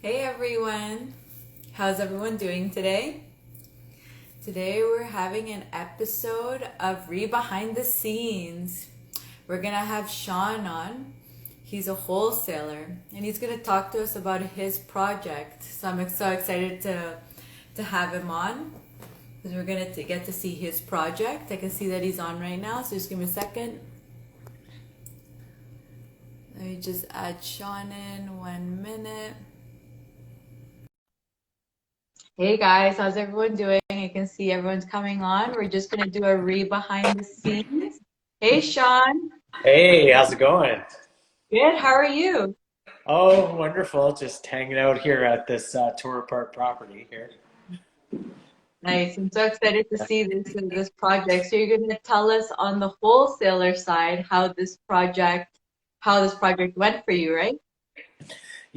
Hey everyone, how's everyone doing today? Today we're having an episode of Behind the Scenes. We're gonna have Shawn on. He's a wholesaler and he's gonna talk to us about his project. So I'm so excited to have him on because we're gonna get to see his project. I can see that he's on right now, so just give me a second. Let me just add Shawn in 1 minute. Hey guys, how's everyone doing? I can see everyone's coming on. We're just gonna do a behind the scenes. Hey Shawn, Hey, how's it going? good. How are you? Oh, wonderful. Just hanging out here at this tour apart property here. Nice. I'm so excited to see this project. So you're gonna tell us on the wholesaler side how this project went for you, right?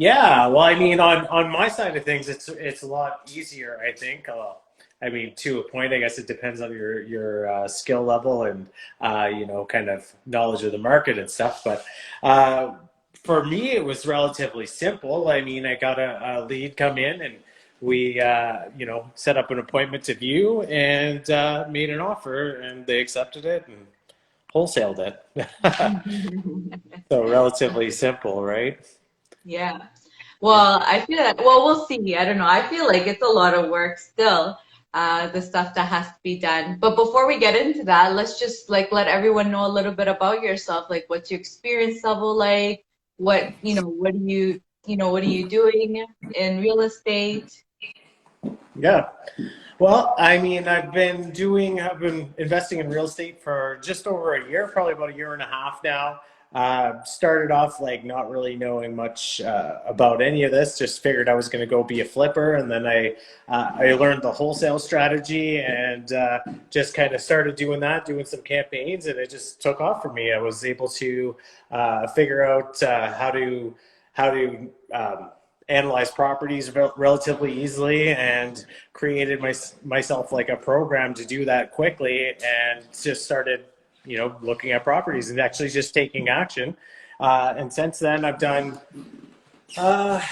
Yeah, well, I mean, on my side of things, it's a lot easier, I think. I mean, to a point, I guess it depends on your skill level and kind of knowledge of the market and stuff. But for me, it was relatively simple. I mean, I got a lead come in, and we set up an appointment to view and made an offer, and they accepted it and wholesaled it. So relatively simple, right? Yeah. Yeah. Well, I feel that, well, we'll see. I don't know. I feel like it's a lot of work still, the stuff that has to be done. But before we get into that, let's just like let everyone know a little bit about yourself. Like, what's your experience level like? What are you doing in real estate? Yeah. Well, I mean, I've been investing in real estate for just over a year, probably about a year and a half now. Started off like not really knowing much about any of this. Just figured I was going to go be a flipper, and then I learned the wholesale strategy and just kind of started doing that, doing some campaigns, and it just took off for me. I was able to figure out how to analyze properties relatively easily and created myself like a program to do that quickly and just started looking at properties and actually just taking action, and since then I've done uh,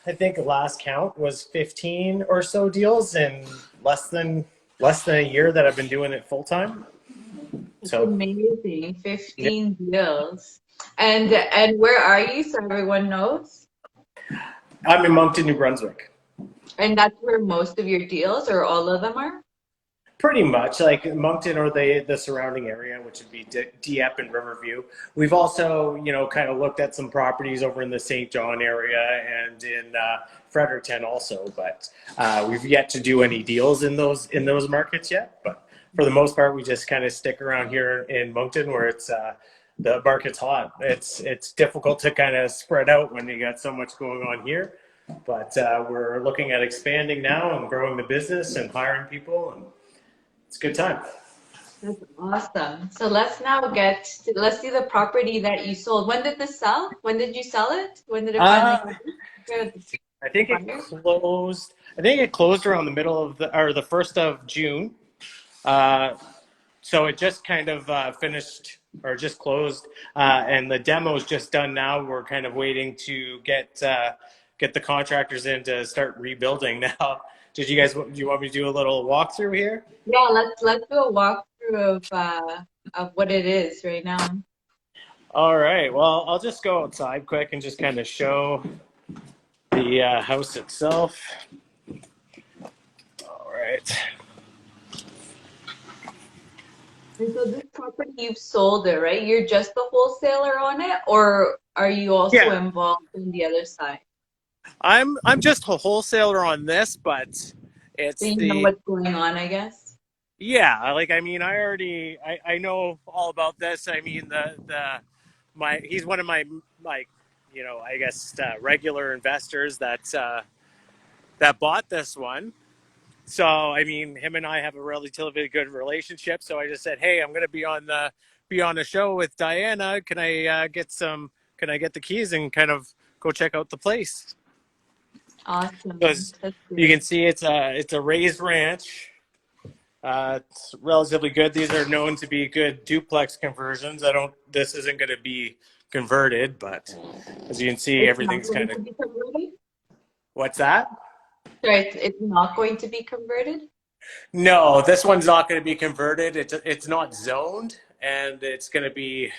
I think last count was 15 or so deals in less than a year that I've been doing it full time. It's So amazing. yeah, 15 deals. And where are you so everyone knows? I'm in Moncton, New Brunswick. And that's where most of your deals or all of them are? Pretty much like Moncton or the surrounding area, which would be Dieppe and Riverview. We've also, kind of looked at some properties over in the St. John area and in Fredericton also, but we've yet to do any deals in those markets yet. But for the most part, we just kind of stick around here in Moncton where it's the market's hot. It's difficult to kind of spread out when you got so much going on here. But we're looking at expanding now and growing the business and hiring people, and it's a good time. That's awesome. So let's see the property that you sold. When did this sell? When did you sell it? When did it finally Uh, come to I the think it buyer? closed. I think it closed around the middle of the 1st of June. Uh, so it just kind of finished or just closed, and the demo's just done now. We're kind of waiting to get the contractors in to start rebuilding now. Do you want me to do a little walkthrough here? Yeah, let's do a walkthrough of what it is right now. All right. Well, I'll just go outside quick and just kind of show the house itself. All right. And so this property you've sold it, right? You're just the wholesaler on it, or are you also Yeah, involved in the other side? I'm just a wholesaler on this, but So it's you know the what's going on, I guess. yeah. Like I mean, I know all about this. I mean, the my he's one of my I guess regular investors that bought this one. So I mean, him and I have a relatively good relationship. So I just said, hey, I'm going to be on the show with Diana. Can I Can I get the keys and kind of go check out the place? Awesome. Because That's you great. can see it's a raised ranch. It's relatively good. These are known to be good duplex conversions. This isn't going to be converted, but as you can see, It's not everything's going kind of to be converted. What's that? Sorry, it's not going to be converted? No, this one's not going to be converted. It's not zoned, and it's going to be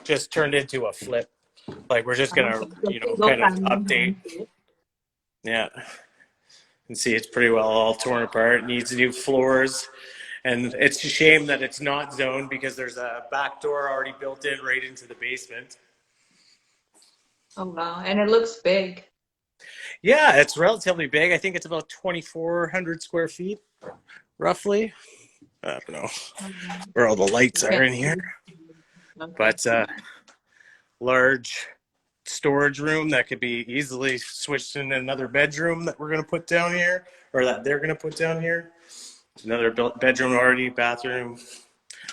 just turned into a flip. Like we're just gonna, So single kind of family update. home too. Yeah, and see it's pretty well all torn apart. It needs new floors, and it's a shame that it's not zoned because there's a back door already built in right into the basement. Oh wow, and it looks big. Yeah, it's relatively big. I think it's about 2,400 square feet, roughly. I don't know where all the lights are Okay. in here, Okay. but large storage room that could be easily switched in another bedroom that we're going to put down here, or that they're going to put down here. Another bedroom already, bathroom,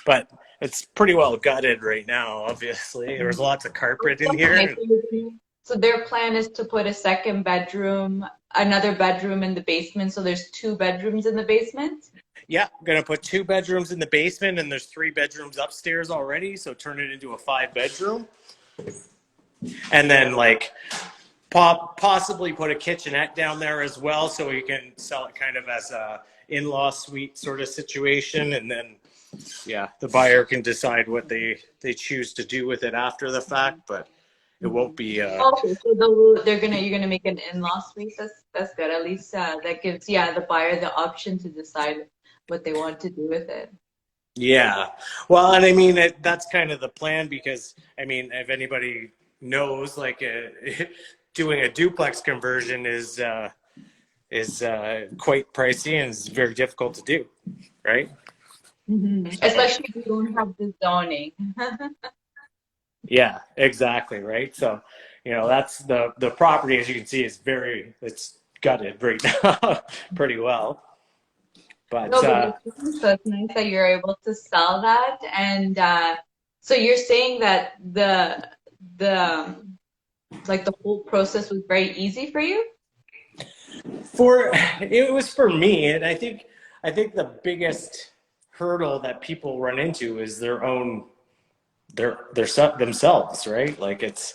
but it's pretty well gutted right now. Obviously, there's lots of carpet in Okay, here. so their plan is to put a second bedroom, another bedroom in the basement. So there's two bedrooms in the basement. Yeah, I'm gonna put 2 bedrooms in the basement, and there's 3 bedrooms upstairs already. So turn it into a 5 bedroom, and then like possibly put a kitchenette down there as well, so we can sell it kind of as a in-law suite sort of situation, and then yeah, the buyer can decide what they choose to do with it after the fact, but it won't be Okay, so you're gonna make an in-law suite. That's good. At least that gives the buyer the option to decide what they want to do with it. yeah. Well, and I mean that's kind of the plan, because I mean if anybody knows, like doing a duplex conversion is quite pricey and it's very difficult to do, right? So Especially if you don't have the zoning. yeah, exactly, right. So that's the property, as you can see, is it's gutted right now pretty well, but No, but it's nice that you're able to sell that. And so you're saying that the like the whole process was very easy for you? for it was for me, and I think the biggest hurdle that people run into is themselves, right? Like it's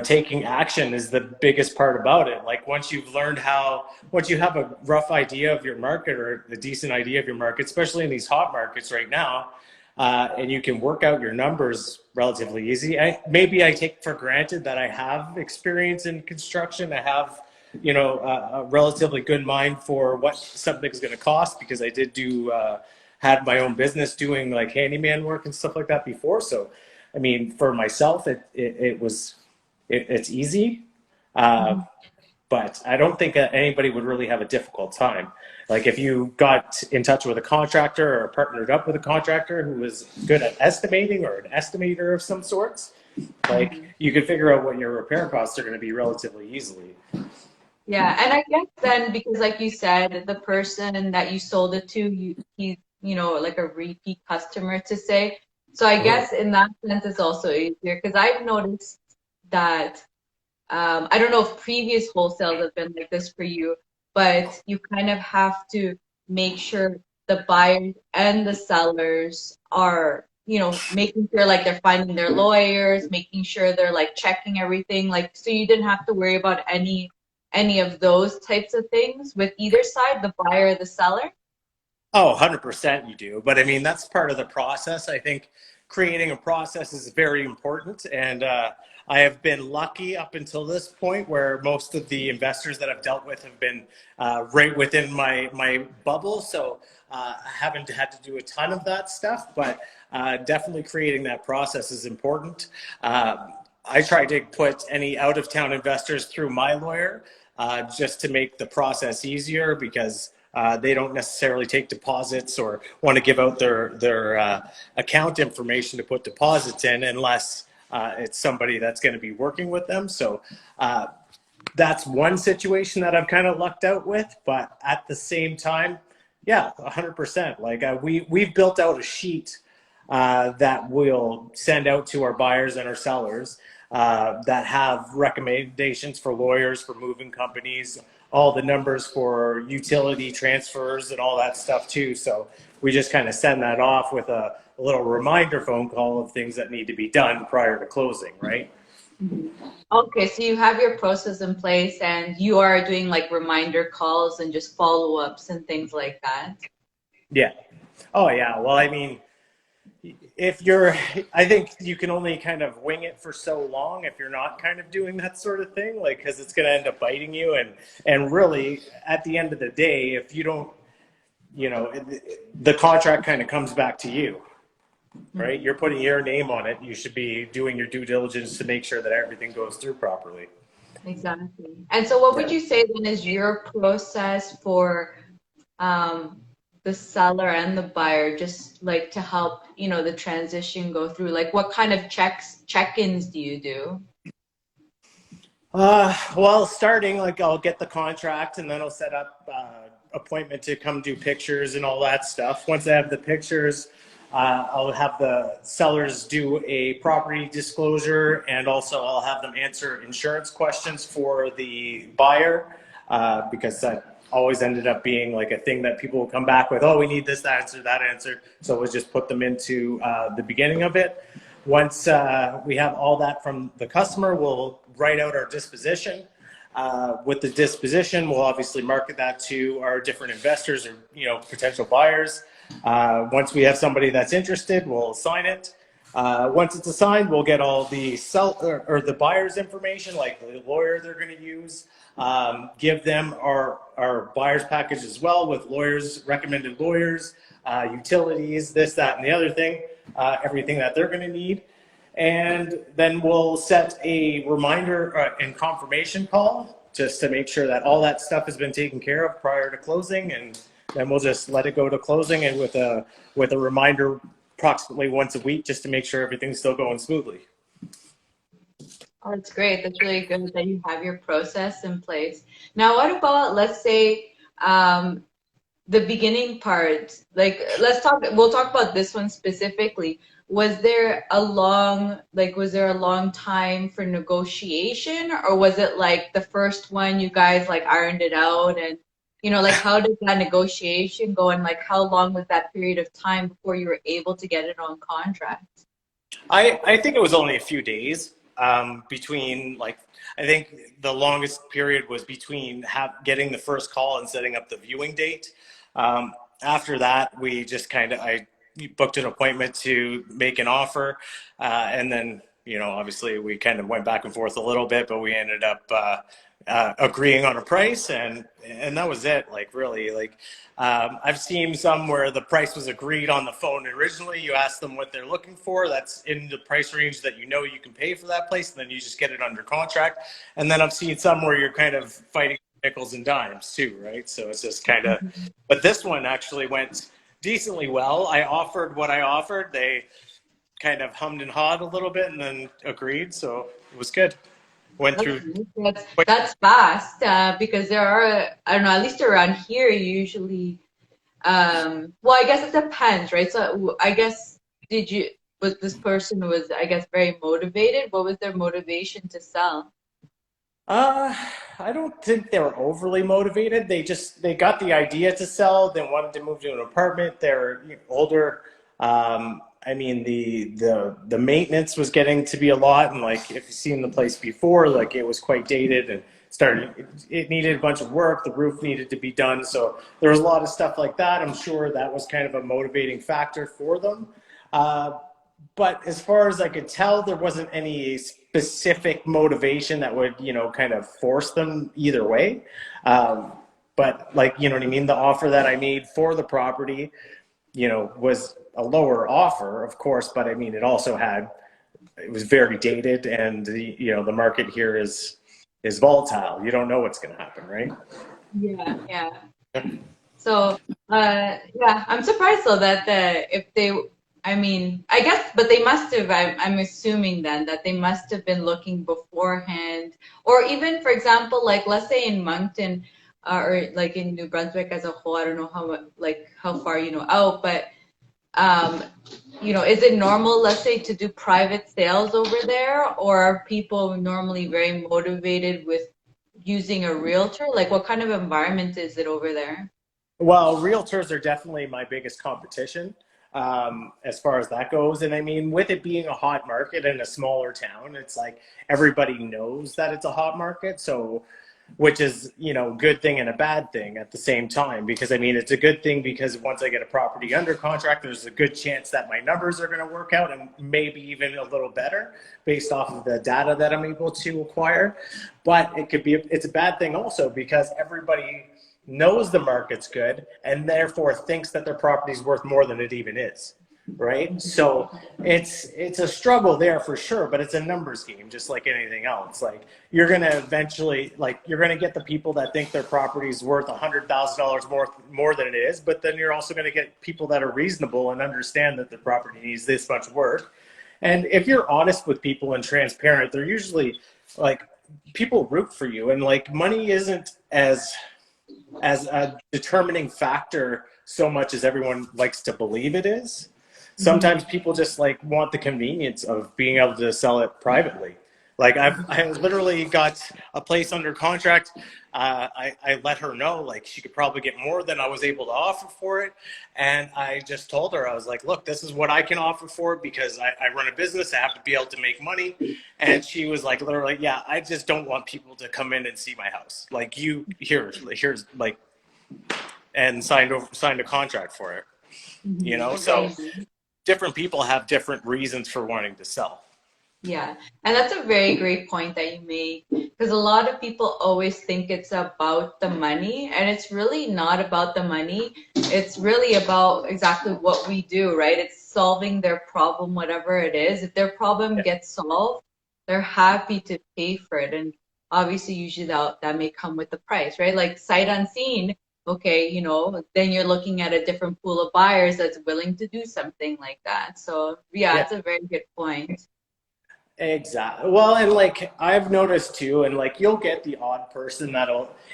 taking action is the biggest part about it. Like once you have a rough idea of your market, or a decent idea of your market, especially in these hot markets right now, and you can work out your numbers relatively easy. Maybe I take for granted that I have experience in construction. I have a relatively good mind for what something's going to cost, because I did had my own business doing like handyman work and stuff like that before. So I mean, for myself, it's easy, uh, but I don't think anybody would really have a difficult time. Like if you got in touch with a contractor or partnered up with a contractor who was good at estimating, or an estimator of some sorts, like you could figure out what your repair costs are going to be relatively easily. Yeah, and I guess then because like you said, the person that you sold it to, he's like a repeat customer to say. So I Mhm. guess in that sense it's also easier because I've noticed that I don't know if previous wholesales have been like this for you, but you kind of have to make sure the buyers and the sellers are, making sure like they're finding their lawyers, making sure they're like checking everything, like so you didn't have to worry about any of those types of things with either side, the buyer or the seller. Oh, 100% you do. But I mean, that's part of the process. I think creating a process is very important. And I have been lucky up until this point, where most of the investors that I've dealt with have been right within my bubble. So I haven't had to do a ton of that stuff, but definitely creating that process is important. I try to put any out of town investors through my lawyer, just to make the process easier, because they don't necessarily take deposits or want to give out their account information to put deposits in, unless it's somebody that's going to be working with them. So that's one situation that I've kind of lucked out with. But at the same time, yeah, 100%. Like we've built out a sheet that we'll send out to our buyers and our sellers, that have recommendations for lawyers, for moving companies, all the numbers for utility transfers and all that stuff too. So we just kind of send that off with a little reminder phone call of things that need to be done prior to closing, right? Okay, so you have your process in place and you are doing like reminder calls and just follow-ups and things like that. Yeah. Oh yeah. Well, I mean, if you're, I think you can only kind of wing it for so long if you're not kind of doing that sort of thing, like, because it's going to end up biting you. And really, at the end of the day, if you don't, the contract kind of comes back to you, right? You're putting your name on it. You should be doing your due diligence to make sure that everything goes through properly. Exactly. And so what would Yeah. you say then is your process for um, the seller and the buyer, just like to help, the transition go through? Like what kind of check-ins do you do? Well, starting, like, I'll get the contract and then I'll set up appointment to come do pictures and all that stuff. Once I have the pictures, I'll have the sellers do a property disclosure, and also I'll have them answer insurance questions for the buyer, because that always ended up being like a thing that people will come back with. Oh, we need this answer, that answer. So we'll just put them into the beginning of it. Once we have all that from the customer, we'll write out our disposition. With the disposition, we'll obviously market that to our different investors or potential buyers. Once we have somebody that's interested, we'll sign it. Once it's assigned, we'll get all the or the buyer's information, like the lawyer they're going to use. Give them our buyer's package as well, with recommended lawyers, utilities, this, that, and the other thing, everything that they're going to need. And then we'll set a reminder and confirmation call just to make sure that all that stuff has been taken care of prior to closing, and then we'll just let it go to closing, and with a reminder approximately once a week, just to make sure everything's still going smoothly. Oh, that's great. That's really good that you have your process in place. Now, what about, let's say, the beginning part? Like, we'll talk about this one specifically. Was there a long time for negotiation, or was it like the first one you guys like ironed it out, and like how did that negotiation go, and like how long was that period of time before you were able to get it on contract? I think it was only a few days between, like, I think the longest period was between getting the first call and setting up the viewing date. After that, we just I booked an appointment to make an offer, and then obviously we kind of went back and forth a little bit, but we ended up agreeing on a price, and that was it. Like, really, like, I've seen some where the price was agreed on the phone originally. You ask them what they're looking for, that's in the price range that you can pay for that place, and then you just get it under contract. And then I've seen some where you're kind of fighting nickels and dimes too, right? So it's just kind of, but this one actually went decently well. I offered what I offered. They kind of hummed and hawed a little bit and then agreed, so it was good. Went through. That's fast, because there are, I don't know, at least around here, usually, well, I guess it depends, right? So I guess, was this person was, I guess, very motivated? What was their motivation to sell? Uh, I don't think they were overly motivated. They got the idea to sell, then wanted to move to an apartment. They're older. I mean, the maintenance was getting to be a lot, and like, if you've seen the place before, like, it was quite dated and it needed a bunch of work. The roof needed to be done, so there was a lot of stuff like that. I'm sure that was kind of a motivating factor for them. But as far as I could tell, there wasn't any specific motivation that would, kind of force them either way. But, like, you know what I mean? The offer that I made for the property, was a lower offer, of course, but I mean, it was very dated, and the market here is volatile. You don't know what's going to happen, right? Yeah, yeah. So, yeah, I'm surprised though that if they, I mean, I guess, but they must have, I'm assuming then that they must have been looking beforehand, or even, for example, like, let's say in Moncton, or like in New Brunswick as a whole, I don't know how far out, but is it normal, let's say, to do private sales over there, or are people normally very motivated with using a realtor? Like, what kind of environment is it over there? Well, realtors are definitely my biggest competition. as far as that goes. And I mean, with it being a hot market in a smaller town, it's like everybody knows that it's a hot market. So, which is, good thing and a bad thing at the same time, because I mean, it's a good thing because once I get a property under contract, there's a good chance that my numbers are going to work out and maybe even a little better based off of the data that I'm able to acquire. But it's a bad thing also because everybody knows the market's good and therefore thinks that their property is worth more than it even is. Right. So it's a struggle there for sure, but it's a numbers game, just like anything else. Like you're going to eventually, you're going to get the people that think their property is worth $100,000 more than it is. But then you're also going to get people that are reasonable and understand that the property needs this much work. And if you're honest with people and transparent, they're usually people root for you. And money isn't as a determining factor so much as everyone likes to believe it is. Sometimes people just want the convenience of being able to sell it privately. I literally got a place under contract. I let her know she could probably get more than I was able to offer for it. And I just told her, I was like, look, this is what I can offer for it because I run a business. I have to be able to make money. And she was literally, yeah, I just don't want people to come in and see my house. Here's and signed a contract for it, so different people have different reasons for wanting to sell. Yeah, and that's a very great point that you made because a lot of people always think it's about the money, and it's really not about the money. It's really about exactly what we do, right? It's solving their problem, whatever it is. If their problem gets solved, they're happy to pay for it. And obviously, usually that may come with the price, right? Like sight unseen, okay, then you're looking at a different pool of buyers that's willing to do something like that. So yeah, it's a very good point. Exactly. Well, and I've noticed too, and you'll get the odd person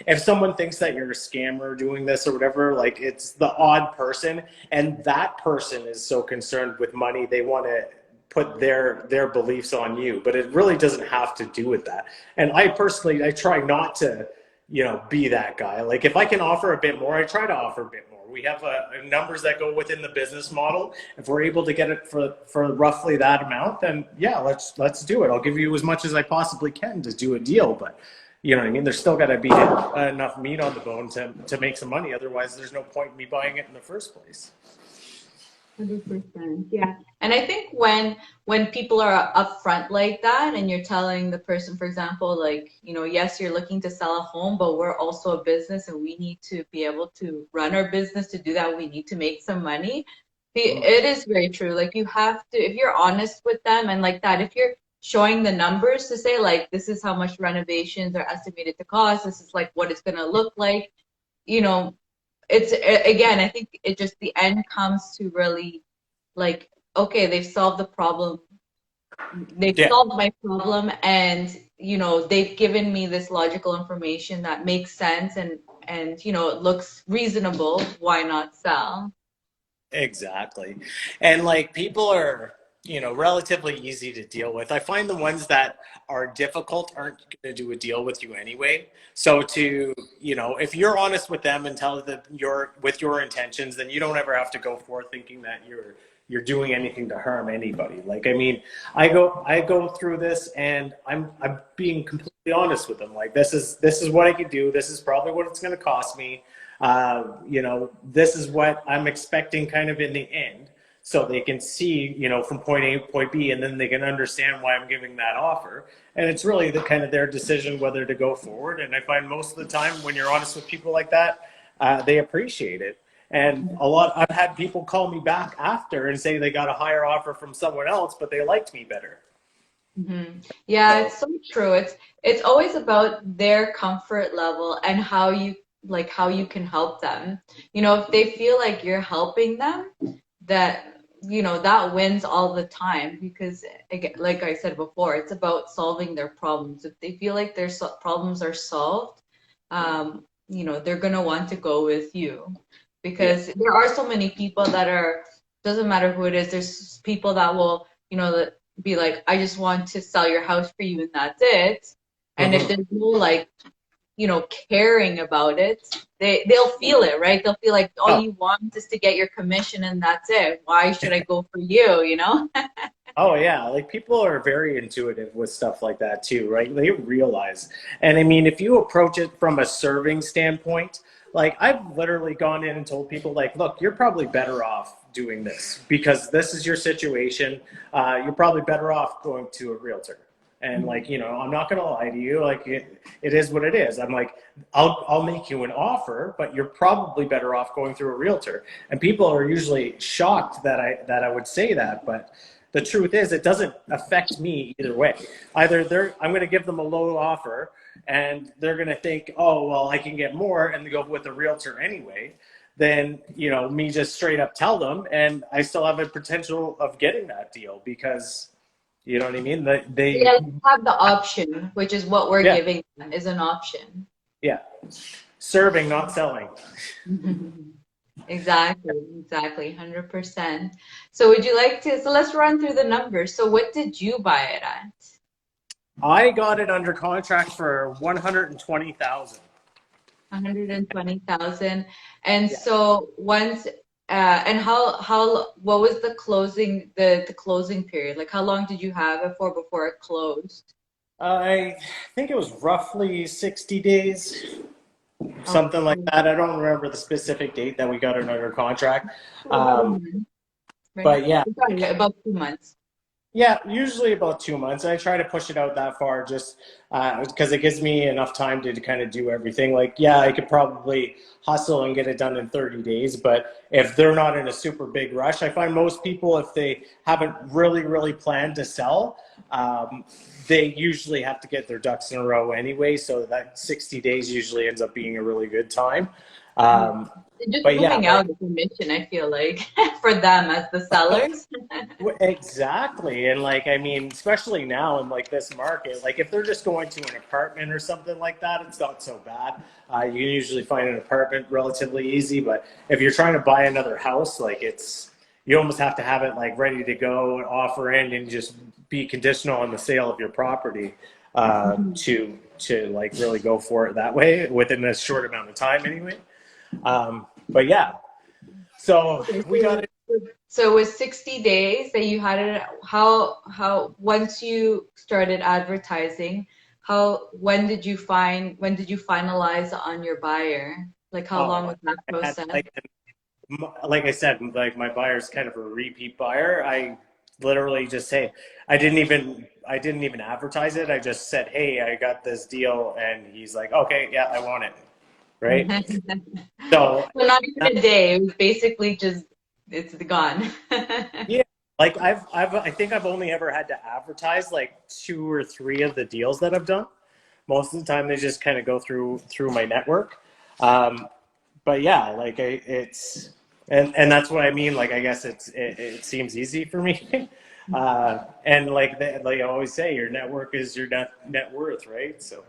if someone thinks that you're a scammer doing this or whatever, it's the odd person, and that person is so concerned with money they want to put their beliefs on you, but it really doesn't have to do with that. And I try not to be that guy. If I can offer a bit more, I try to offer a bit more. We have numbers that go within the business model. If we're able to get it for roughly that amount, then yeah, let's do it. I'll give you as much as I possibly can to do a deal. But you know what I mean? There's still got to be enough meat on the bone to make some money. Otherwise, there's no point in me buying it in the first place. 100%. Yeah. And I think when people are upfront like that and you're telling the person, for example, yes, you're looking to sell a home, but we're also a business and we need to be able to run our business. To do that, we need to make some money. It is very true. You have to, if you're honest with them and that, if you're showing the numbers to say this is how much renovations are estimated to cost, this is what it's going to look like, it's again, I think it just the end comes to really okay, they've solved the problem. They've solved my problem, and they've given me this logical information that makes sense and it looks reasonable. Why not sell? Exactly. And people are relatively easy to deal with. I find the ones that are difficult aren't going to do a deal with you anyway. So if you're honest with them and tell them with your intentions, then you don't ever have to go forth thinking that you're doing anything to harm anybody. I go through this and I'm being completely honest with them. This is what I could do. This is probably what it's going to cost me. This is what I'm expecting kind of in the end. So they can see, from point A to point B, and then they can understand why I'm giving that offer. And it's really the kind of their decision whether to go forward. And I find most of the time when you're honest with people like that, they appreciate it. And I've had people call me back after and say they got a higher offer from someone else, but they liked me better. Mm-hmm. Yeah, it's so true. It's always about their comfort level and how you can help them. If they feel like you're helping them, that wins all the time, because again, like I said before, it's about solving their problems. If they feel like their problems are solved, they're gonna want to go with you, because there are so many people that doesn't matter who it is. There's people that will be like, I just want to sell your house for you and that's it. And if there's no caring about it, they'll feel it, right? They'll feel like all Oh, you want is to get your commission and that's it. Why should I go for you, you know? oh yeah, like people are very intuitive with stuff like that too, right? They realize. And I mean, if you approach it from a serving standpoint, like I've literally gone in and told people like, look, you're probably better off doing this because this is your situation. You're probably better off going to a realtor. And like, I'm not gonna lie to you, like it is what it is. I'm like, I'll make you an offer, but you're probably better off going through a realtor. And people are usually shocked that I would say that, but the truth is it doesn't affect me either way. Either I'm gonna give them a low offer and they're gonna think, oh well, I can get more and they go with the realtor anyway. Then me just straight up tell them, and I still have a potential of getting that deal because you know what I mean? They Yeah, have the option, which is what we're yeah, giving them, is an option. yeah. Serving, not selling. Exactly, 100%. So would you like to, so let's run through the numbers. So what did you buy it at? I got it under contract for 120,000. 120,000. And Yeah. so once, and what was the closing period? Like how long did you have it for before it closed? I think it was roughly 60 days, something like Okay. that. I don't remember the specific date that we got it under contract. So about a month, right? But yeah, Sorry, about 2 months. yeah, usually about 2 months. I try to push it out that far just because it gives me enough time to kind of do everything. Like, yeah, I could probably hustle and get it done in 30 days, but if they're not in a super big rush, I find most people, if they haven't really, really planned to sell, they usually have to get their ducks in a row anyway. So that 60 days usually ends up being a really good time. Just But yeah, moving out of commission, I feel like, for them as the sellers. exactly. And like, I mean, especially now in like this market, like if they're just going to an apartment or something like that, it's not so bad. You can usually find an apartment relatively easy, but if you're trying to buy another house, like you almost have to have it like ready to go and offer in and just be conditional on the sale of your property to like really go for it that way within a short amount of time anyway. But yeah, so Okay, we got it. so it was 60 days that you had it. How once you started advertising, when did you finalize on your buyer? Like how long Oh, was that I had, process? like I said, like my buyer's kind of a repeat buyer. I literally just say, I didn't even advertise it. I just said, hey, I got this deal, and he's like, okay, yeah, I want it, right? So Well, not even a day. It was basically just it's gone. yeah, like I think I've only ever had to advertise like 2 or 3 of the deals that I've done. Most of the time, they just kind of go through my network. But yeah, like it's and that's what I mean. Like I guess it seems easy for me. And like I always say, your network is your net worth, right? So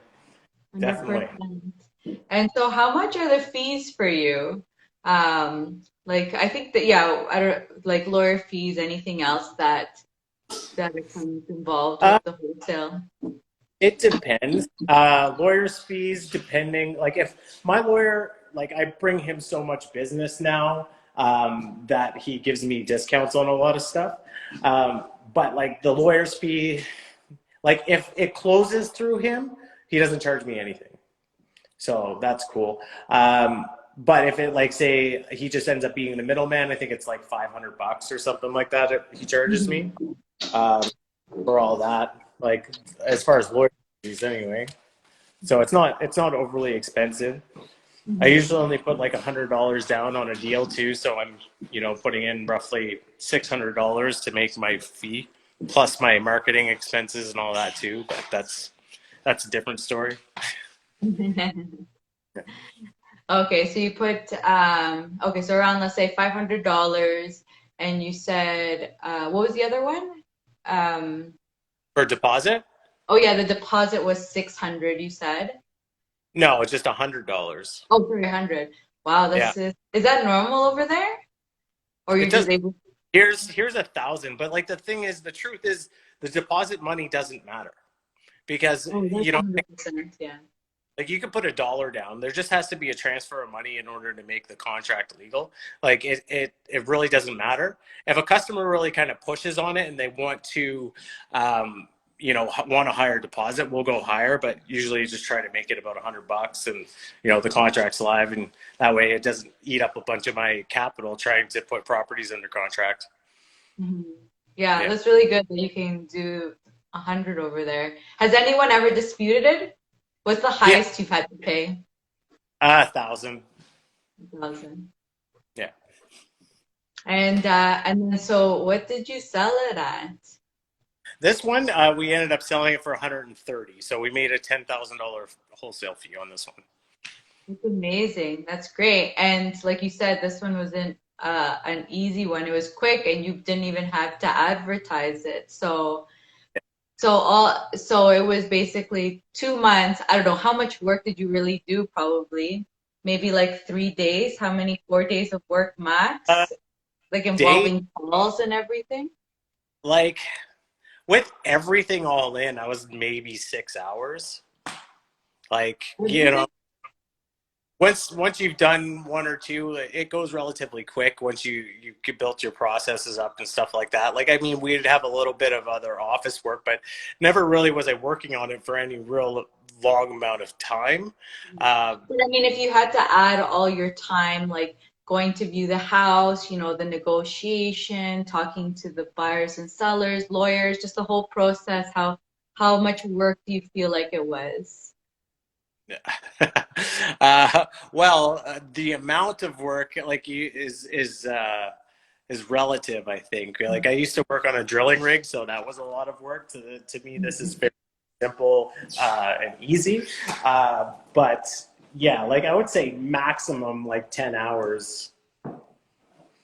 definitely. 100%. And so how much are the fees for you? Like I think that yeah, I don't like lawyer fees, anything else that becomes involved Uh, with the wholesale. it depends. Lawyers' fees, depending. Like if my lawyer, like I bring him so much business now that he gives me discounts on a lot of stuff. But like the lawyer's fee, like if it closes through him, he doesn't charge me anything. So that's cool. But if it like say he just ends up being the middleman, I think it's like $500 or something like that. He charges me um, for all that. Like as far as lawyer fees, anyway. So it's not overly expensive. I usually only put like $100 down on a deal too, so I'm putting in roughly $600 to make my fee, plus my marketing expenses and all that too. But that's a different story. Okay, so you put okay, so around let's say $500, and you said what was the other one? Um, For deposit? oh yeah, the deposit was 600, you said. No, it's just $100. Oh, 300. Wow, Yeah, is that normal over there? Or you're it just does. able Here's 1,000, but like the thing is, the truth is, the deposit money doesn't matter because oh, that's 100%, yeah. Like you could put $1 down. There just has to be a transfer of money in order to make the contract legal. Like it really doesn't matter. If a customer really kind of pushes on it and they want to, want a higher deposit, we'll go higher. But usually just try to make it about $100, and the contract's live, and that way it doesn't eat up a bunch of my capital trying to put properties under contract. Mhm. Yeah, Yeah. that's really good that you can do 100 over there. Has anyone ever disputed it? What's the Yeah. highest you've had to pay? 1,000. 1,000. Yeah. And then so what did you sell it at? This one, we ended up selling it for 130. So we made a $10,000 wholesale fee on this one. That's amazing. That's great. And like you said, this one wasn't an easy one. It was quick, and you didn't even have to advertise it. So it was basically 2 months. I don't know how much work did you really do? Probably maybe like 3 days. How many? 4 days of work Uh, max? Like Day, involving calls and everything? like with everything all in, I was maybe 6 hours. Like, Really? once you've done one or two, it goes relatively quick once you built your processes up and stuff like that. Like, I mean, we'd have a little bit of other office work, but never really was I working on it for any real long amount of time. Uh, But I mean, if you had to add all your time, like going to view the house, the negotiation, talking to the buyers and sellers, lawyers, just the whole process, how much work do you feel like it was? the amount of work like is relative. I think like I used to work on a drilling rig, so that was a lot of work. To me, this is very simple and easy. But yeah, like I would say maximum like 10 hours.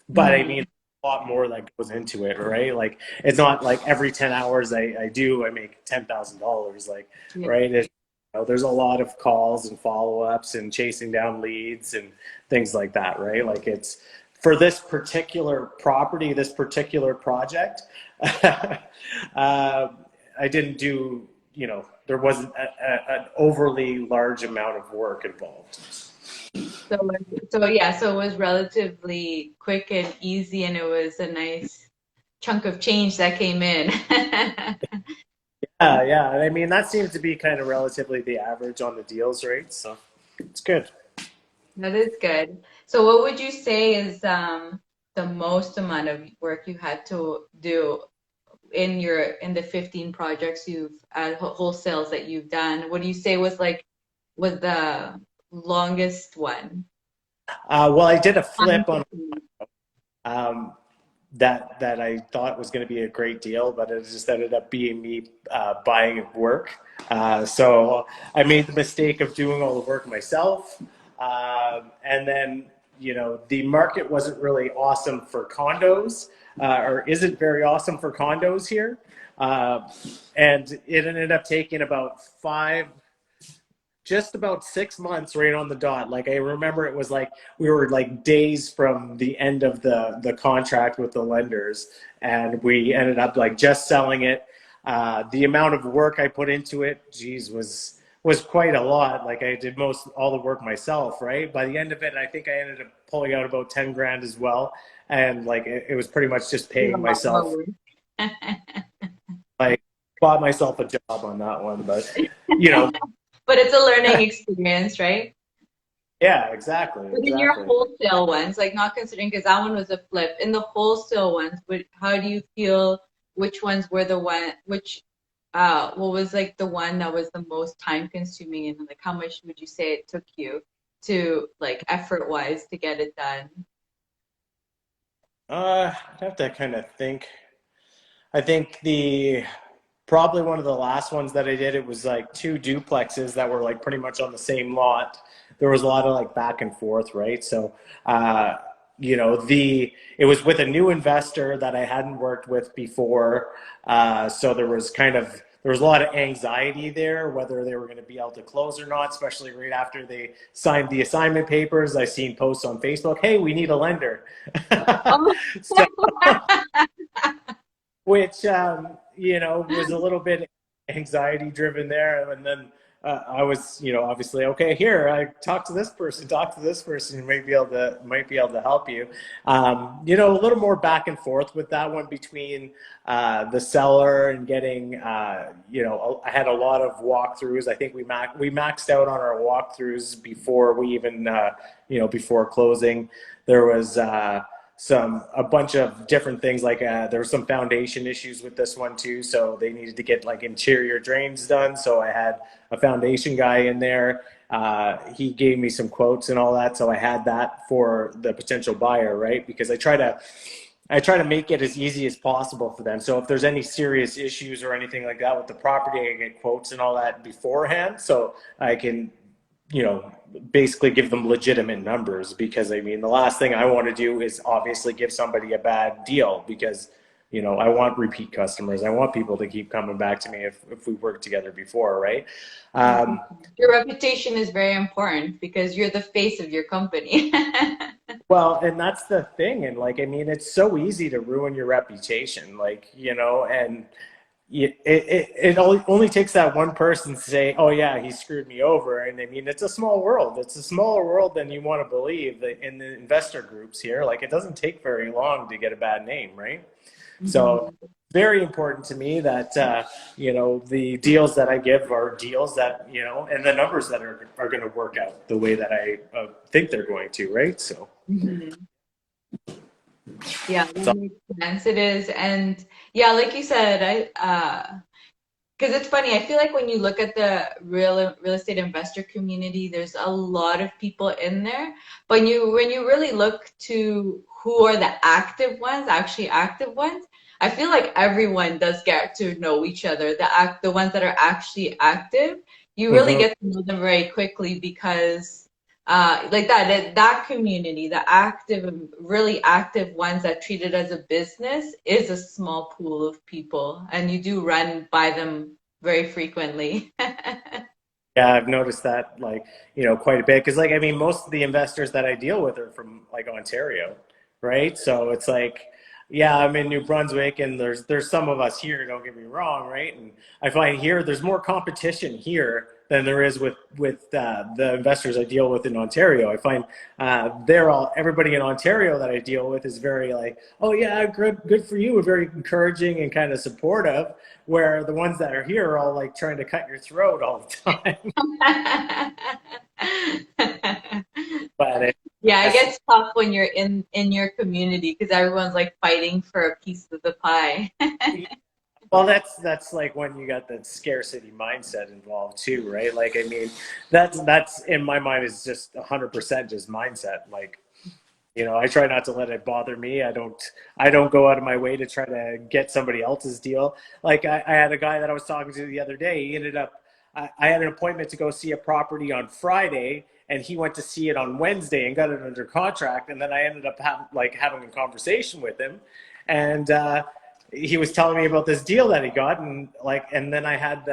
But I mean, a lot more that goes into it, right? Like it's not like every 10 hours I make $10,000. Like Yeah. right, there's a lot of calls and follow-ups and chasing down leads and things like that, right? Like it's for this particular property, this particular project. I didn't do, there wasn't an overly large amount of work involved. So it was relatively quick and easy, and it was a nice chunk of change that came in. Yeah. I mean, that seems to be kind of relatively the average on the deals, right? So it's good. That is good. So what would you say is the most amount of work you had to do in the 15 projects you've wholesales that you've done? What do you say was the longest one? Well, I did a flip on um, that I thought was going to be a great deal, but it just ended up being me buying work. So I made the mistake of doing all the work myself, and then the market wasn't really awesome for condos, or isn't very awesome for condos here, and it ended up taking about just about 6 months right on the dot. Like I remember it was like we were like days from the end of the contract with the lenders, and we ended up like just selling it. The amount of work I put into it, geez, was quite a lot. Like I did most all the work myself, right? By the end of it, I think I ended up pulling out about 10 grand as well, and like it was pretty much just paying myself. Like bought myself a job on that one, but you know. But it's a learning experience, right? Yeah, exactly, But in your exactly. wholesale ones, like not considering because that one was a flip. In the wholesale ones, how do you feel? Which ones were the one? What was like the one that was the most time consuming, and like how much would you say it took you to like effort wise to get it done? I'd have to kind of think. I think the probably one of the last ones that I did, it was like two duplexes that were like pretty much on the same lot. There was a lot of like back and forth, right? So, it was with a new investor that I hadn't worked with before. So there was a lot of anxiety there, whether they were going to be able to close or not, especially right after they signed the assignment papers. I seen posts on Facebook, hey, we need a lender. Oh, So, which was a little bit anxiety driven there. And then I was, obviously, okay, here, I talk to this person who might be able to help you. A little more back and forth with that one between the seller and getting, I had a lot of walkthroughs. I think we maxed out on our walkthroughs before we even, before closing. There was a bunch of different things, like there were some foundation issues with this one too, so they needed to get like interior drains done, so I had a foundation guy in there. He gave me some quotes and all that, so I had that for the potential buyer, right? Because I try to make it as easy as possible for them. So if there's any serious issues or anything like that with the property, I get quotes and all that beforehand, so I can basically give them legitimate numbers. Because I mean, the last thing I want to do is obviously give somebody a bad deal, because I want repeat customers. I want people to keep coming back to me if we worked together before, right? Your reputation is very important because you're the face of your company. Well, and that's the thing. And like, I mean, it's so easy to ruin your reputation, and it only takes that one person to say, oh yeah, he screwed me over. And I mean, it's a small world. It's a smaller world than you want to believe, that in the investor groups here. Like, it doesn't take very long to get a bad name, right? Mm-hmm. So very important to me that, the deals that I give are deals that, and the numbers that are going to work out the way that I think they're going to, right? So. Mm-hmm. Yeah, that makes sense. It is. And yeah, like you said, because it's funny, I feel like when you look at the real estate investor community, there's a lot of people in there. But when you really look to who are the active ones, actually active ones, I feel like everyone does get to know each other. The ones that are actually active, you really get to know them very quickly, because like that community, the active, really active ones that treat it as a business, is a small pool of people, and you do run by them very frequently. Yeah, I've noticed that, quite a bit, because I mean, most of the investors that I deal with are from Ontario, right? So it's like, yeah, I'm in New Brunswick, and there's some of us here, don't get me wrong, right? And I find here there's more competition here than there is with the investors I deal with in Ontario. I find everybody in Ontario that I deal with is very like, oh yeah, good for you, very encouraging and kind of supportive, where the ones that are here are all like trying to cut your throat all the time. But yeah, it gets tough when you're in your community, because everyone's like fighting for a piece of the pie. Well, that's like when you got that scarcity mindset involved too, right? Like, I mean, that's in my mind is just 100% just mindset. Like, I try not to let it bother me. I don't go out of my way to try to get somebody else's deal. Like, I had a guy that I was talking to the other day. He ended up, I had an appointment to go see a property on Friday, and he went to see it on Wednesday and got it under contract. And then I ended up having a conversation with him, and he was telling me about this deal that he got, and then I had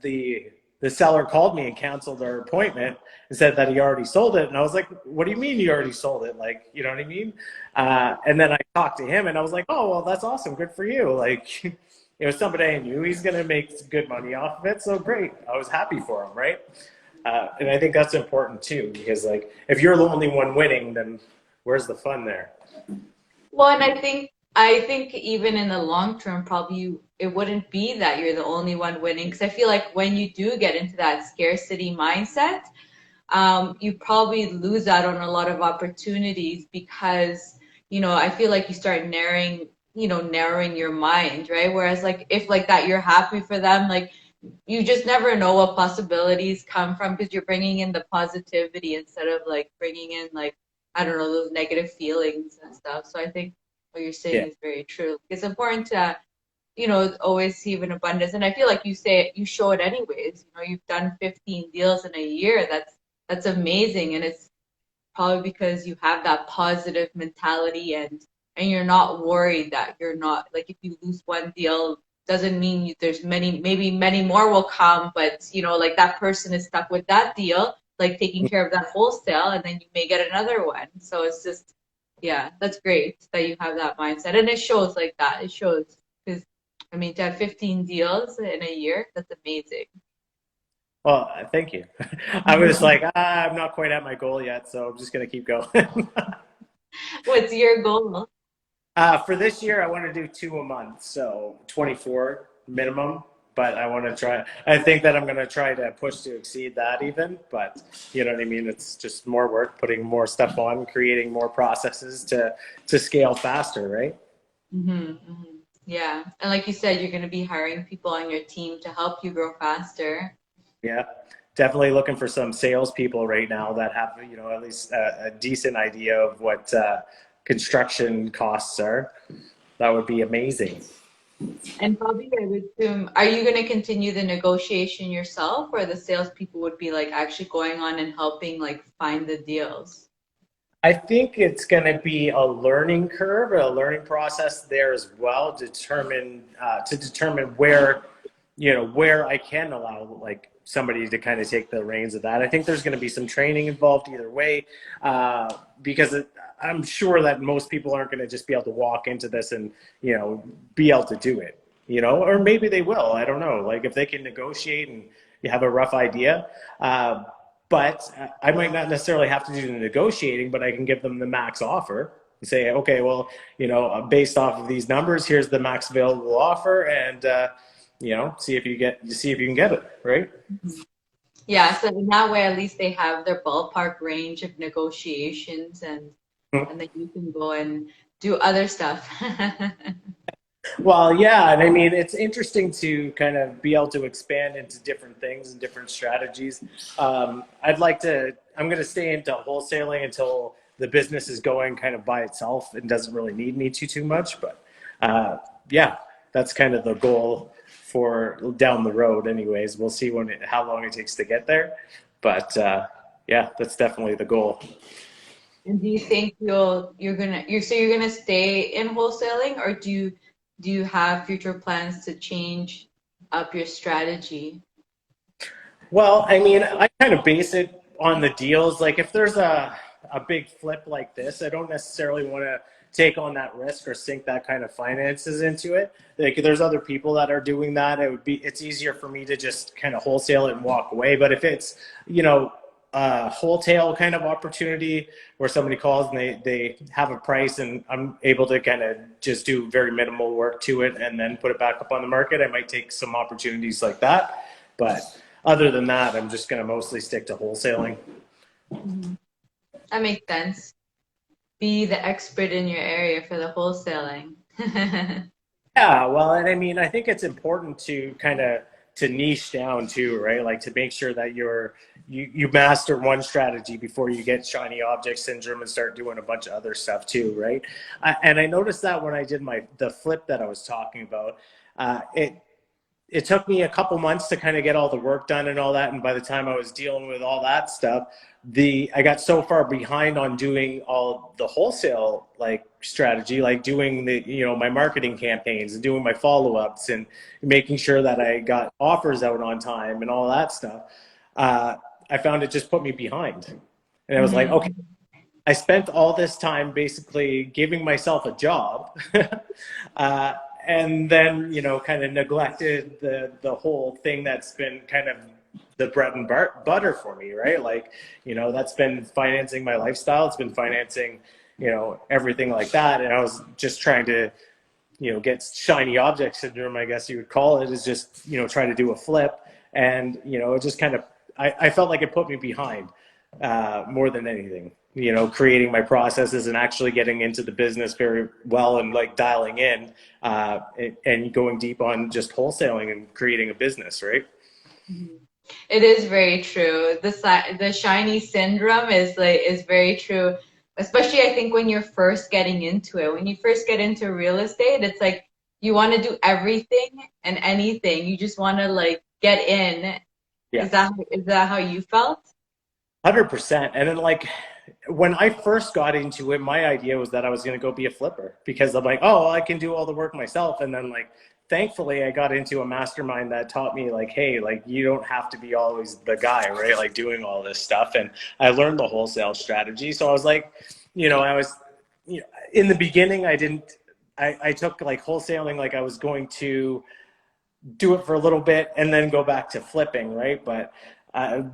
the seller called me and canceled our appointment and said that he already sold it. And I was like, what do you mean you already sold it? Like, you know what I mean? And then I talked to him, and I was like, oh, well, that's awesome. Good for you. Like, it was somebody I knew. He's going to make good money off of it. So great. I was happy for him, right? And I think that's important too, because like, if you're the only one winning, then where's the fun there? Well, and I think even in the long term, probably it wouldn't be that you're the only one winning, because I feel like when you do get into that scarcity mindset, you probably lose out on a lot of opportunities, because I feel like you start narrowing your mind, right? Whereas like, if like that, you're happy for them, like you just never know what possibilities come from, because you're bringing in the positivity instead of like bringing in, like, I don't know, those negative feelings and stuff. So I think what you're saying is very true. It's important to, always see an abundance. And I feel like you show it anyways. You've done 15 deals in a year. That's amazing. And it's probably because you have that positive mentality, and you're not worried that you're not, like, if you lose one deal, doesn't mean there's maybe many more will come, but like that person is stuck with that deal, like taking care of that wholesale, and then you may get another one. So it's just, yeah, that's great that you have that mindset, and it shows like that. It shows, because I mean, to have 15 deals in a year, that's amazing. Well, thank you. I was like, I'm not quite at my goal yet, so I'm just gonna keep going. What's your goal? For this year, I want to do two a month, so 24 minimum. But I want to try. I think that I'm going to try to push to exceed that even. But you know what I mean. It's just more work, putting more stuff on, creating more processes to scale faster, right? Hmm. Hmm. Yeah. And like you said, you're going to be hiring people on your team to help you grow faster. Yeah, definitely looking for some salespeople right now that have at least a decent idea of what construction costs are. That would be amazing. And probably I would assume, are you going to continue the negotiation yourself, or the salespeople would be like actually going on and helping like find the deals? I think it's going to be a learning curve, a learning process there as well, to determine where I can allow like somebody to kind of take the reins of that. I think there's going to be some training involved either way, because I'm sure that most people aren't going to just be able to walk into this and be able to do it, or maybe they will. I don't know. Like if they can negotiate and you have a rough idea. But I might not necessarily have to do the negotiating, but I can give them the max offer and say, okay, well, based off of these numbers, here's the max available offer, and see if you can get it, right? Yeah, so in that way, at least they have their ballpark range of negotiations, and then you can go and do other stuff. Well, yeah, and I mean, it's interesting to kind of be able to expand into different things and different strategies. I'm going to stay into wholesaling until the business is going kind of by itself and doesn't really need me too much. But yeah, that's kind of the goal for down the road. Anyways, we'll see how long it takes to get there. But yeah, that's definitely the goal. And do you think you're gonna stay in wholesaling, or do you have future plans to change up your strategy? Well, I mean, I kind of base it on the deals. Like if there's a big flip like this, I don't necessarily want to take on that risk or sink that kind of finances into it. Like there's other people that are doing that. It's easier for me to just kind of wholesale it and walk away. But if it's, a wholesale kind of opportunity where somebody calls and they have a price and I'm able to kind of just do very minimal work to it and then put it back up on the market, I might take some opportunities like that. But other than that, I'm just going to mostly stick to wholesaling. Mhm. That makes sense. Be the expert in your area for the wholesaling. Yeah, well, and I mean, I think it's important to kind of to niche down too, right? Like to make sure that you master one strategy before you get shiny object syndrome and start doing a bunch of other stuff too, right? And I noticed that when I did the flip that I was talking about, it took me a couple months to kind of get all the work done and all that. And by the time I was dealing with all that stuff, I got so far behind on doing all the wholesale like strategy, like doing my marketing campaigns and doing my follow-ups and making sure that I got offers out on time and all that stuff. I found it just put me behind. And I was like, okay, Mhm. I spent all this time basically giving myself a job, uh, and then kind of neglected the whole thing that's been kind of the bread and butter for me, right? Like, that's been financing my lifestyle. It's been financing, everything like that. And I was just trying to, get shiny object syndrome, I guess you would call it, is just trying to do a flip, and it just kind of I felt like it put me behind more than anything. Creating my processes and actually getting into the business very well and like dialing in and going deep on just wholesaling and creating a business, right? Mhm. It is very true. The shiny syndrome is very true. Especially I think when you're first getting into it. When you first get into real estate, it's like you want to do everything and anything. You just want to like get in. Yeah. Is that how you felt? 100%. And then like when I first got into it, my idea was that I was going to go be a flipper because I'm like, oh, I can do all the work myself. And then like, thankfully I got into a mastermind that taught me like, hey, like you don't have to be always the guy, right? Like doing all this stuff. And I learned the wholesale strategy. So I was like, I was, in the beginning, I took like wholesaling, like I was going to do it for a little bit and then go back to flipping, right? But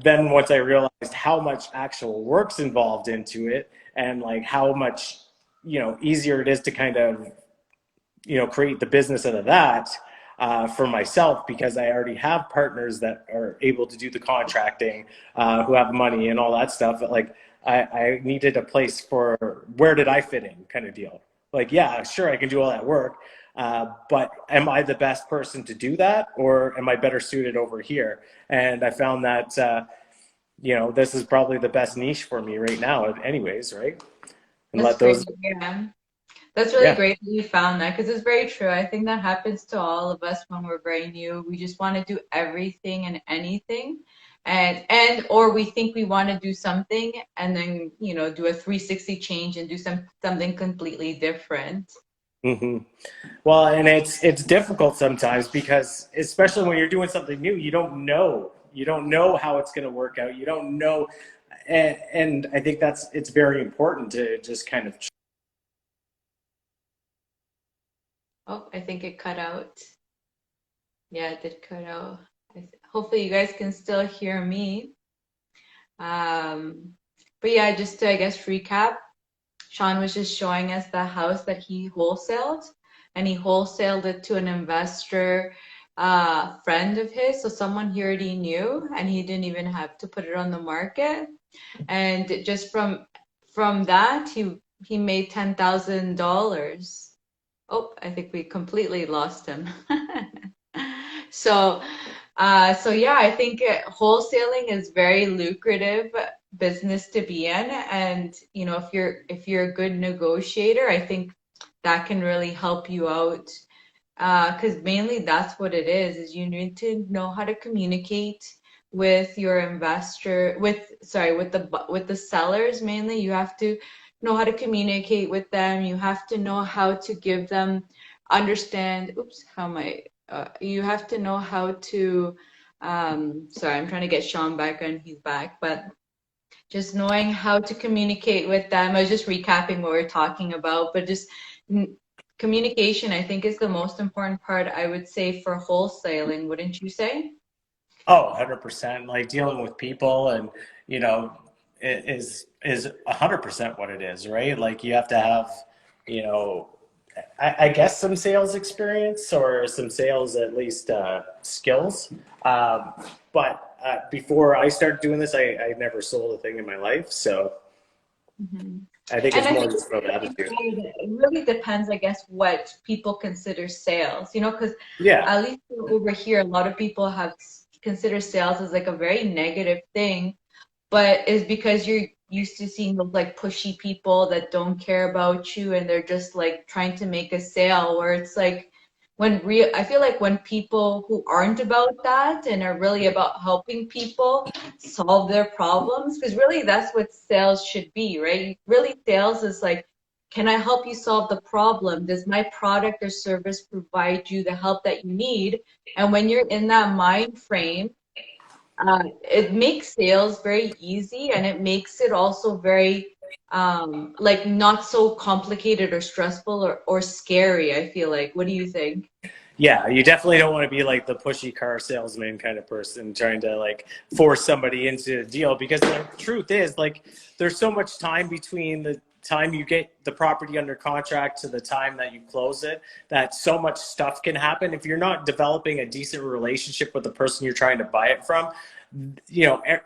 then once I realized how much actual work's involved into it, and like how much, easier it is to kind of, create the business out of that, for myself, because I already have partners that are able to do the contracting, who have money and all that stuff. But like, I needed a place for where did I fit in, kind of deal. Like, yeah, sure, I can do all that work, but am I the best person to do that, or am I better suited over here? And I found that, this is probably the best niche for me right now, anyways, right? And That's let great. those, Yeah. That's really yeah. great that you found that because it's very true. I think that happens to all of us when we're very new. We just want to do everything and anything. And or we think we want to do something and then, do a 360 change and do something completely different. hmm Well, and it's difficult sometimes because, especially when you're doing something new, you don't know how it's going to work out. You don't know, and I think it's very important to just kind of. Oh, I think it cut out. Yeah, it did cut out. Hopefully you guys can still hear me. But yeah, just to, I guess, recap, Shawn was just showing us the house that he wholesaled, and he wholesaled it to an investor, friend of his, so someone he already knew, and he didn't even have to put it on the market. And just from that, he made $10,000. Oh, I think we completely lost him. So, so yeah, I think wholesaling is very lucrative business to be in, and if you're a good negotiator, I think that can really help you out. Because mainly that's what it is you need to know how to communicate with your investor, with the sellers mainly. You have to know how to communicate with them. You have to know how to give them understand. Oops, how am I? You have to know how to. Sorry, I'm trying to get Shawn back and he's back, but just knowing how to communicate with them. I was just recapping what we're talking about, but just communication, I think, is the most important part, I would say, for wholesaling, wouldn't you say? Oh, 100%. Like dealing with people, and you know, is 100% what it is, right? Like you have to have, you know, I guess some sales experience or some sales at least, skills. But before I started doing this, I never sold a thing in my life, so Hmm. I think And it's I more think just about attitude. it really depends, I guess, what people consider sales, because Yeah. at least over here, a lot of people have consider sales as like a very negative thing, but it's because you're used to seeing those like pushy people that don't care about you and they're just like trying to make a sale, where it's like I feel like when people who aren't about that and are really about helping people solve their problems, because really that's what sales should be, right? Really, sales is like, can I help you solve the problem? Does my product or service provide you the help that you need? And when you're in that mind frame, it makes sales very easy, and it makes it also very like not so complicated or stressful or scary, I feel like. What do you think? Yeah, you definitely don't want to be like the pushy car salesman kind of person trying to like force somebody into a deal, because the truth is, like, there's so much time between the time you get the property under contract to the time that you close it, that so much stuff can happen if you're not developing a decent relationship with the person you're trying to buy it from.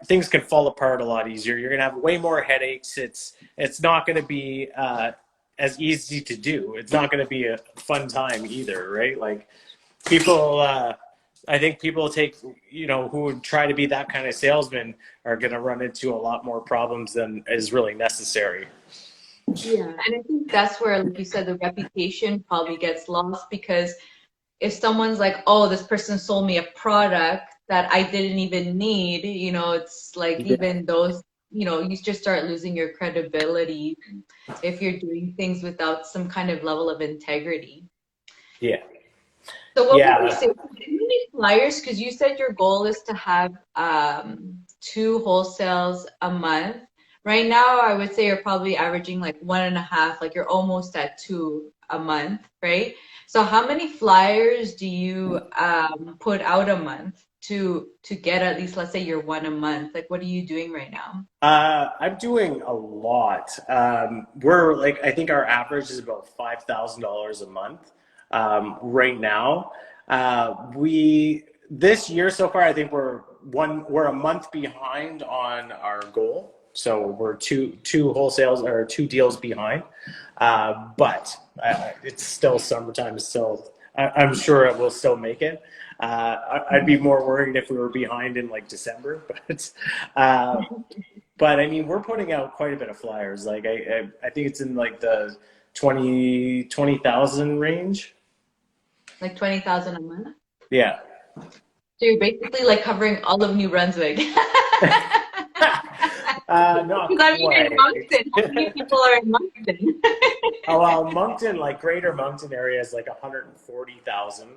Things can fall apart a lot easier. You're going to have way more headaches. It's not going to be as easy to do. It's not going to be a fun time either, right? Like, people, I think people who would try to be that kind of salesman are going to run into a lot more problems than is really necessary. Yeah, and I think that's where, like you said, the reputation probably gets lost, because if someone's like, oh, this person sold me a product that I didn't even need, it's like Yeah. even those, you just start losing your credibility if you're doing things without some kind of level of integrity. Yeah. So what would you Yeah. say? How many flyers? Because you said your goal is to have two wholesales a month. Right now, I would say you're probably averaging like one and a half, like you're almost at two a month, right? So how many flyers do you put out a month to get at least, let's say you're one a month? Like, what are you doing right now? I'm doing a lot. We're like, I think our average is about $5,000 a month right now. This year so far, I think we're a month behind on our goal. So we're two wholesales or two deals behind. But it's still summertime. I'm sure it will still make it. I'd be more worried if we were behind in like December, uh, but I mean, we're putting out quite a bit of flyers. Like I think it's in like the 20,000 range. Like 20,000 a month? Yeah. So you're basically like covering all of New Brunswick. Not Because I mean, in quite. Moncton, how many people are in Moncton? Oh, well, Moncton, like Greater Moncton area is like 140,000.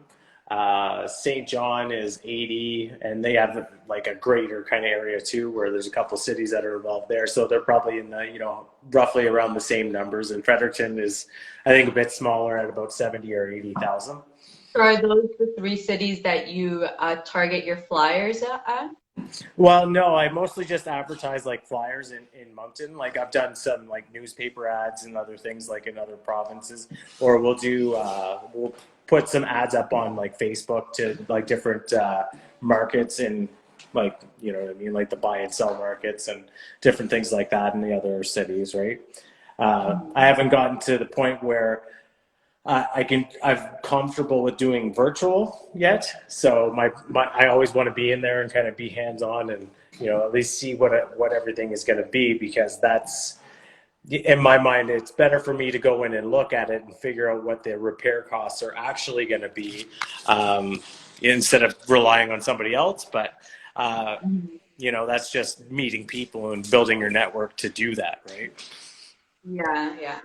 St. John is 80, and they have like a greater kind of area too, where there's a couple cities that are involved there. So they're probably in the, roughly around the same numbers. And Fredericton is, I think, a bit smaller at about 70 or 80,000. So are those the three cities that you target your flyers at? Well, no, I mostly just advertise like flyers in Moncton. Like I've done some like newspaper ads and other things like in other provinces, or we'll put some ads up on like Facebook to like different markets in like, you know what I mean? Like the buy and sell markets and different things like that in the other cities, right? I haven't gotten to the point where I'm comfortable with doing virtual yet. So I always want to be in there and kind of be hands-on and, at least see what everything is going to be, because that's, in my mind, it's better for me to go in and look at it and figure out what the repair costs are actually going to be, instead of relying on somebody else. But, that's just meeting people and building your network to do that, right? Yeah, yeah.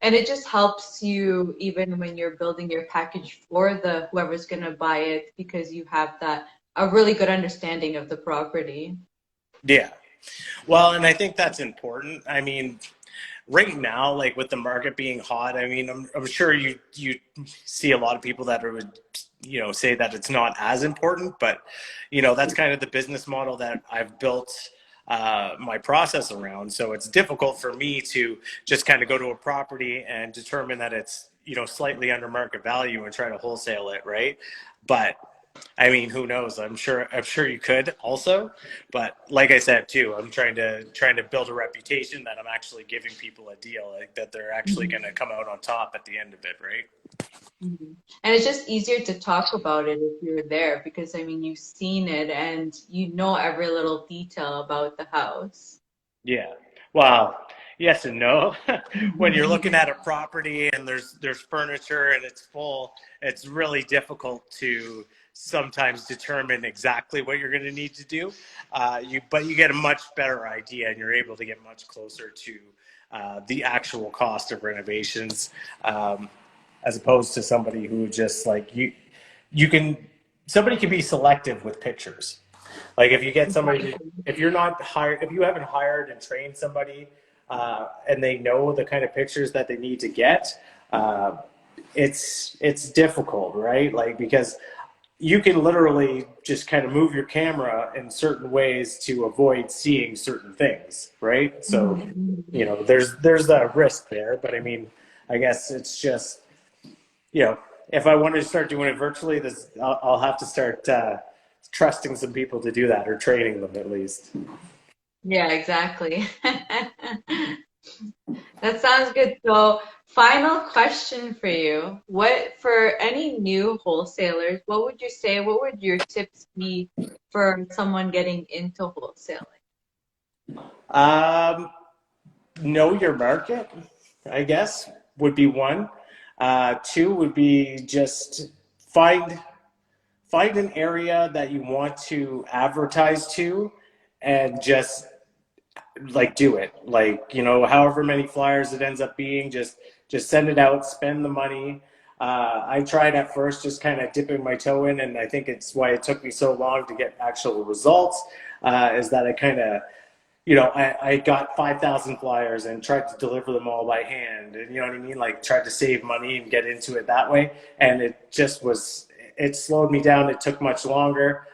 And it just helps you even when you're building your package for whoever's going to buy it, because you have a really good understanding of the property. Yeah. Well, and I think that's important. I mean, right now, like with the market being hot, I mean, I'm sure you see a lot of people that would, say that it's not as important, but, that's kind of the business model that I've built my process around. So it's difficult for me to just kind of go to a property and determine that it's, slightly under market value and try to wholesale it, right? But I mean, who knows? I'm sure you could also, but like I said too, I'm trying to build a reputation that I'm actually giving people a deal, like that they're actually going to come out on top at the end of it, right? Mm-hmm. And it's just easier to talk about it if you're there, because I mean, you've seen it and you know every little detail about the house. Yeah. Well, yes and no. When you're looking at a property and there's furniture and it's full, it's really difficult to sometimes determine exactly what you're going to need to do. But you get a much better idea and you're able to get much closer to the actual cost of renovations, as opposed to somebody who just like somebody can be selective with pictures. Like if you get somebody, if you haven't hired and trained somebody, and they know the kind of pictures that they need to get, it's difficult, right? Like, because you can literally just kind of move your camera in certain ways to avoid seeing certain things, right? So, there's that risk there, but I mean, I guess it's just, if I wanted to start doing it virtually, I'll have to start trusting some people to do that, or training them at least. Yeah, exactly. That sounds good. So, final question for you. For any new wholesalers, what would your tips be for someone getting into wholesaling? Know your market, I guess, would be one. Two would be just find an area that you want to advertise to, and just like do it, like, however many flyers it ends up being, just send it out, spend the money. I tried at first just kind of dipping my toe in, and I think it's why it took me so long to get actual results, is that I kind of I got 5,000 flyers and tried to deliver them all by hand, and you know what I mean, like tried to save money and get into it that way. And it slowed me down. It took much longer.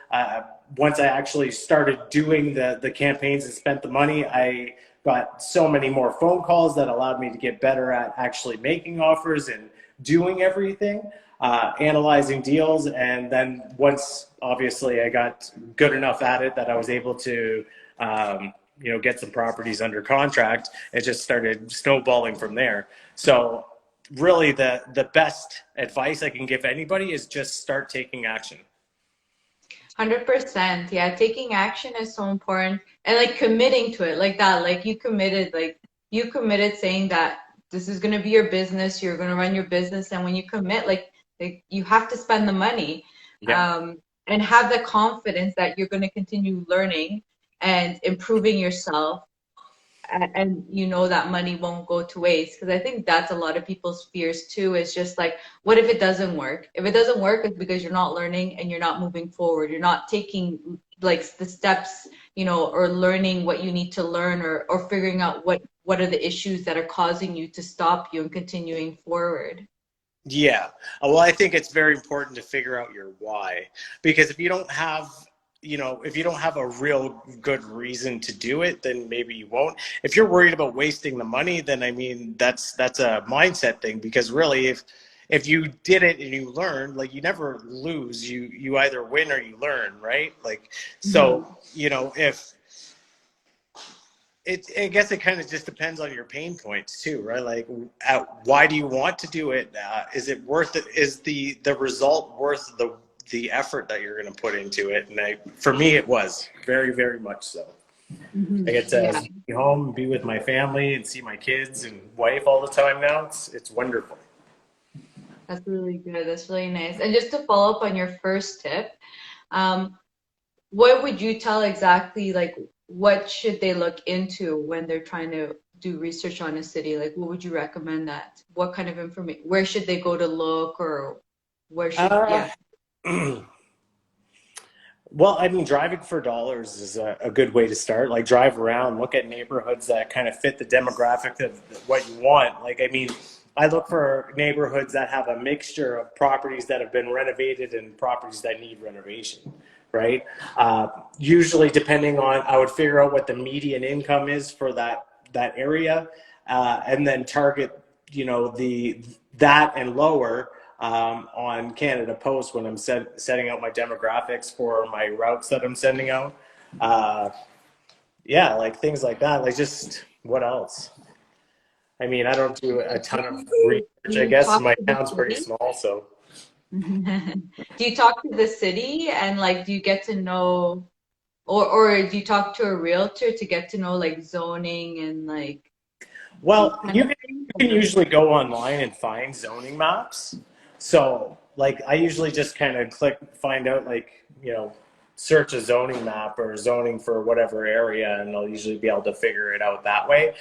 Once I actually started doing the campaigns and spent the money, I got so many more phone calls that allowed me to get better at actually making offers and doing everything, analyzing deals. And then once obviously I got good enough at it that I was able to, get some properties under contract, it just started snowballing from there. So really the best advice I can give anybody is just start taking action. 100%. Yeah, taking action is so important, and like committing to it like that. Like you committed saying that this is going to be your business, you're going to run your business, and when you commit, like you have to spend the money, Yeah. and have the confidence that you're going to continue learning and improving yourself, and you know that money won't go to waste, because I think that's a lot of people's fears too, is just like, what if it doesn't work? If it doesn't work, it's because you're not learning and you're not moving forward, you're not taking like the steps, or learning what you need to learn, or figuring out what are the issues that are causing you to stop you and continuing forward. Yeah. Well, I think it's very important to figure out your why, because if you don't have a real good reason to do it, then maybe you won't. If you're worried about wasting the money, then I mean, that's a mindset thing, because really if you did it and you learned, like, you never lose, you either win or you learn, right? Like, so, if I guess it kind of just depends on your pain points too, right? Like, why do you want to do it? Is it worth it? Is the result worth the effort that you're going to put into it? And for me, it was very, very much so. I get to Yeah, be home and be with my family and see my kids and wife all the time now. It's wonderful. that's really good. That's really nice. And just to follow up on your first tip, um, what would you tell exactly, like, what should they look into when they're trying to do research on a city? Like, what would you recommend that? What kind of information, where should they go to look, or where should, Uh, yeah. well, I mean, driving for dollars is a good way to start. Like, drive around, look at neighborhoods that kind of fit the demographic of what you want. Like, I mean, I look for neighborhoods that have a mixture of properties that have been renovated and properties that need renovation, right? Usually, depending on, I would figure out what the median income is for that area, and then target, that and lower, on Canada Post when I'm setting out my demographics for my routes that I'm sending out. Uh, yeah, like things like that. Like, just what else? I mean, I don't do a ton of Do research. I you guess talk my to the town's pretty city? small, so. Do you talk to the city, and like, do you get to know, or do you talk to a realtor to get to know like zoning and like those Well, kind you of can, things? you can usually go online and find zoning maps. So, like, I usually just kind of find out, like, search a zoning map or zoning for whatever area, and I'll usually be able to figure it out that way.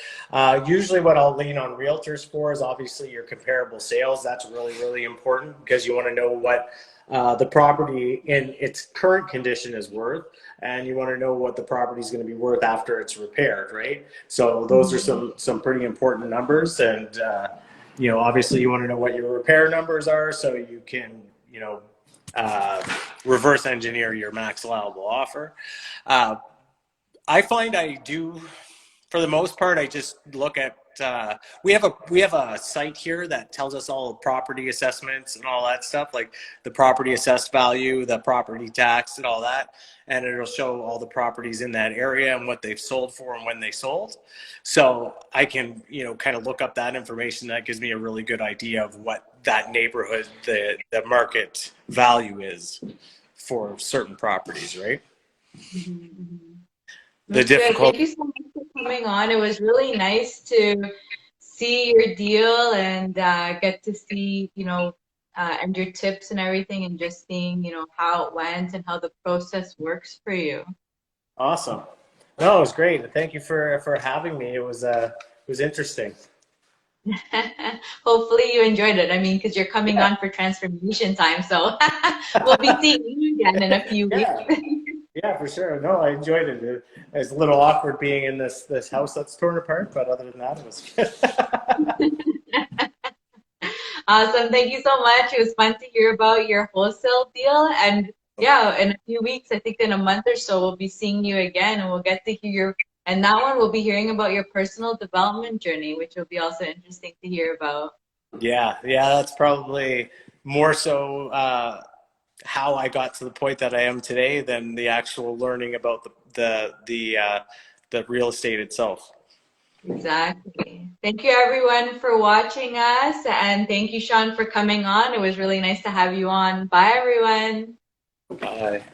Usually, what I'll lean on realtors for is obviously your comparable sales. That's really, really important, because you want to know what the property in its current condition is worth, and you want to know what the property is going to be worth after it's repaired, right? So those are some pretty important numbers, and obviously you want to know what your repair numbers are, so you can uh, reverse engineer your max allowable offer. Uh, I find I do, for the most part, I just look at. We have a site here that tells us all property assessments and all that stuff, like the property assessed value, the property tax, and all that, and it'll show all the properties in that area and what they've sold for and when they sold. So I can, kind of look up that information. That gives me a really good idea of what that neighborhood, the market value is for certain properties, right? Mhm. The That's good. Thank difficult. you so much for coming on. It was really nice to see your deal and get to see, and your tips and everything, and just seeing, how it went and how the process works for you. Awesome. No, it was great. Thank you for having me. It was interesting. Hopefully you enjoyed it. I mean, because you're coming Yeah. on for transformation time, so we'll be seeing you again in a few weeks. Yeah. Yeah, for sure. No, I enjoyed it. It's a little awkward being in this house that's torn apart, but other than that, it was good. Awesome. Thank you so much. It was fun to hear about your wholesale deal. And yeah, in a few weeks, I think in a month or so, we'll be seeing you again and we'll get to hear and that one we'll be hearing about your personal development journey, which will be also interesting to hear about. Yeah, yeah, that's probably more so how I got to the point that I am today than the actual learning about the real estate itself. Exactly. Thank you everyone for watching us. And thank you, Shawn, for coming on. It was really nice to have you on. Bye, everyone. Bye.